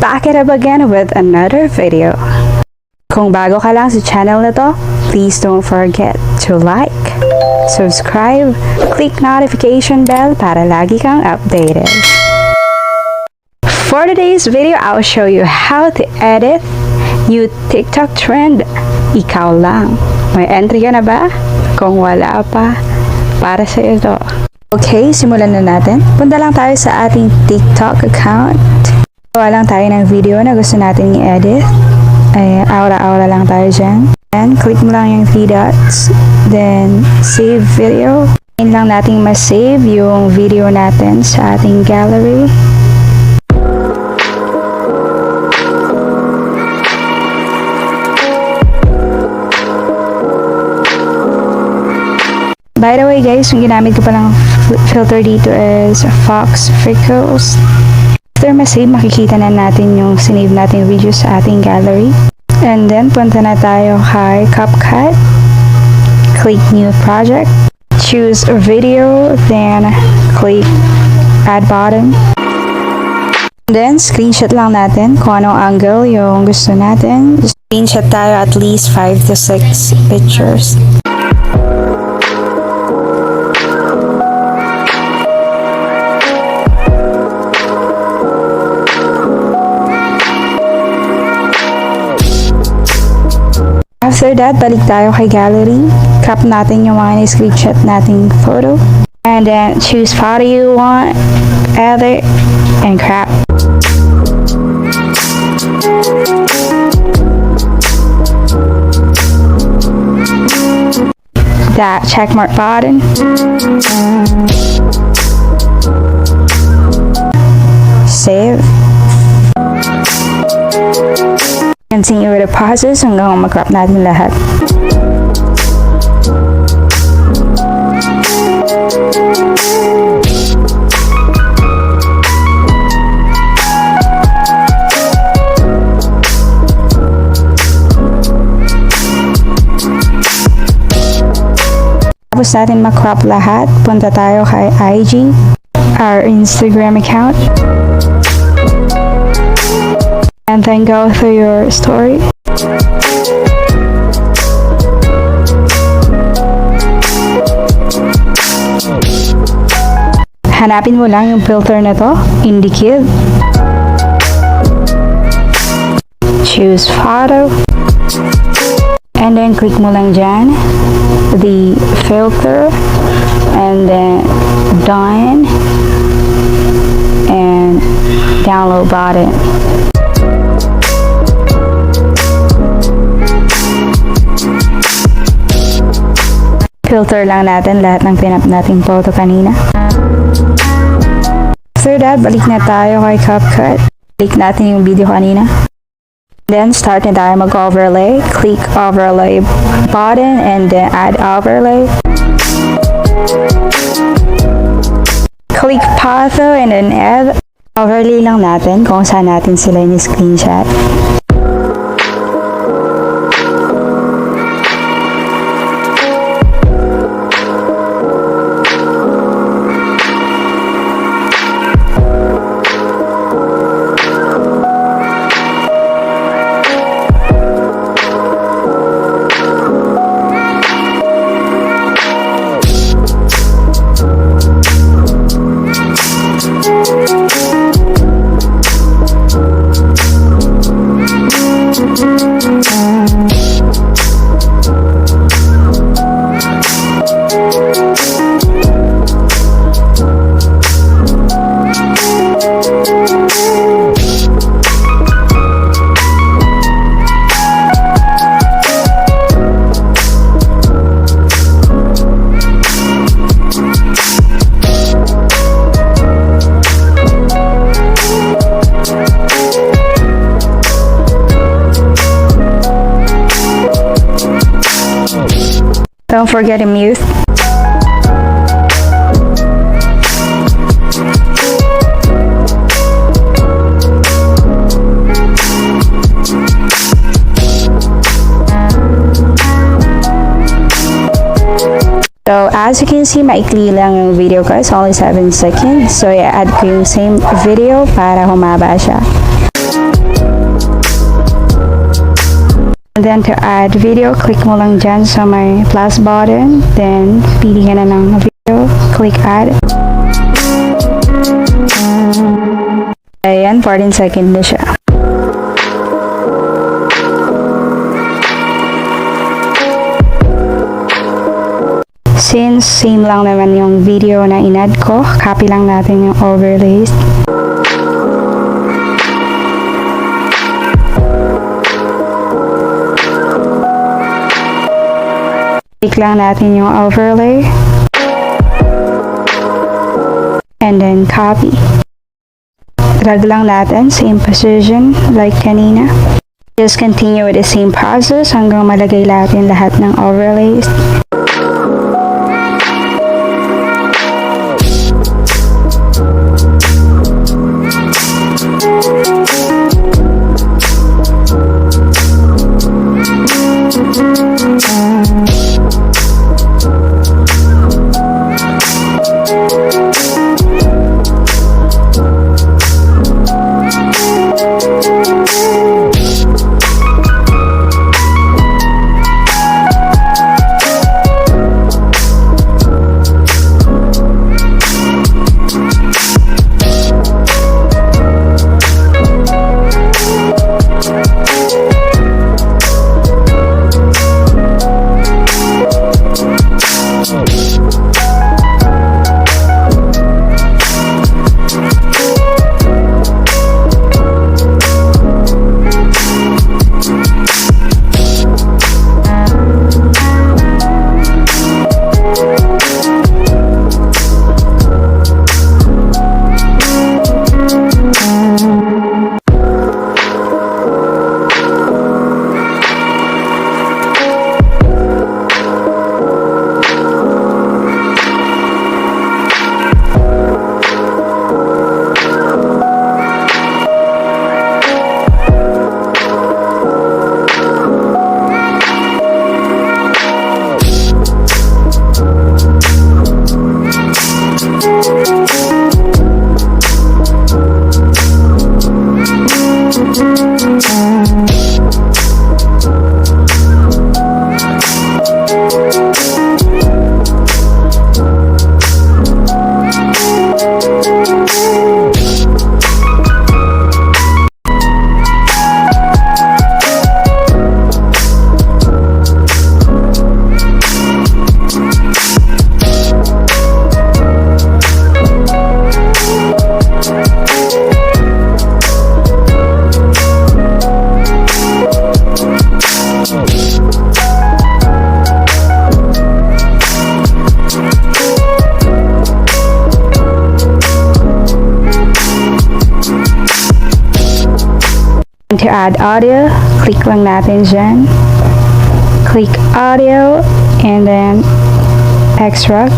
back it up again with another video. Kung bago ka lang sa channel na to, please don't forget to like, subscribe, click notification bell para lagi kang updated. For today's video, I'll show you how to edit new TikTok trend, Ikaw lang. May entry ka na ba? Kung wala pa, para sa ito. Okay, simulan na natin. Punta lang tayo sa ating TikTok account. Gawa lang tayo ng video na gusto natin i-edit. Ay, aura-aura lang tayo dyan. And click mo lang yung 3 dots. Then, save video. Ngayon lang natin ma-save yung video natin sa ating gallery. By the way guys, yung ginamit ko palang filter dito is Fox Freckles. After ma-save, makikita na natin yung sinave nating video sa ating gallery. And then, punta na tayo kay Capcut. Click New Project. Choose a video. Then, click Add Button. Then, screenshot lang natin kung anong angle yung gusto natin. Screenshot tayo at least 5 to 6 pictures. After that, balik tayo kay gallery. Crop natin yung mga ni-screenshot nating photo. And then, choose photo you want, edit, and crop. That checkmark button. Save. Continue with the process hanggang mag-crop natin lahat. Tapos natin mag-crop lahat, punta tayo kay IG, our Instagram account. And then go through your story. Hanapin mo lang yung filter na to, indicate. Choose photo. And then click mo lang dyan, the filter. And then done. And download button. Filter lang natin lahat ng pinap nating photo kanina. After that, balik na tayo kay Capcut. Click natin yung video kanina. Then, start na tayo mag-overlay. Click overlay button and then add overlay. Click photo and then add. Overlay lang natin kung saan natin sila ni-screenshot. Don't forget to mute. So, as you can see, maikli lang yung video ko. It's only 7 seconds. So, i-add ko yung same video para humaba siya. And then to add video, click mo lang dyan sa may plus button. Then, pili ka na ng video. Click add. Ayan, 14 second na siya. Since same lang naman yung video na in-add ko, copy lang natin yung overlays. Click lang natin yung overlay. And then copy. Drag lang natin, same position like kanina. Just continue with the same process hanggang malagay natin lahat ng overlays. To add audio, click lang natin dyan. Click audio and then extract.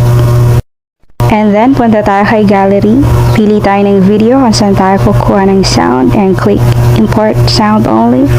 And then punta tayo kay gallery. Pili tayo ng video kung saan tayo kukuha ng sound and click import sound only.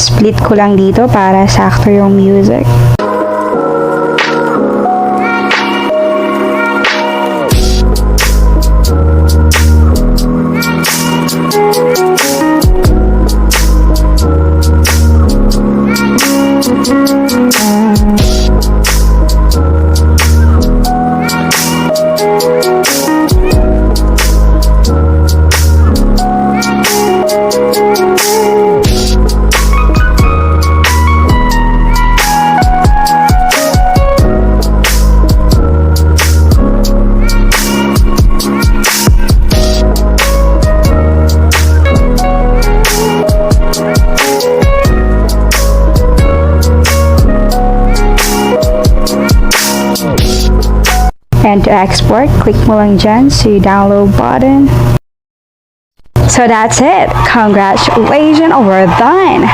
Split ko lang dito para sakto yung music. And to export, click mo lang dyan sa download button. So that's it. Congratulations, we're done.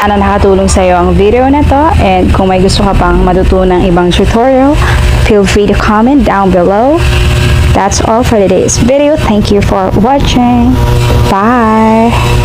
Sana nakatulong sa iyo ang video na to, and kung may gusto ka pang matutunang ibang tutorial, feel free to comment down below. That's all for today's video. Thank you for watching. Bye!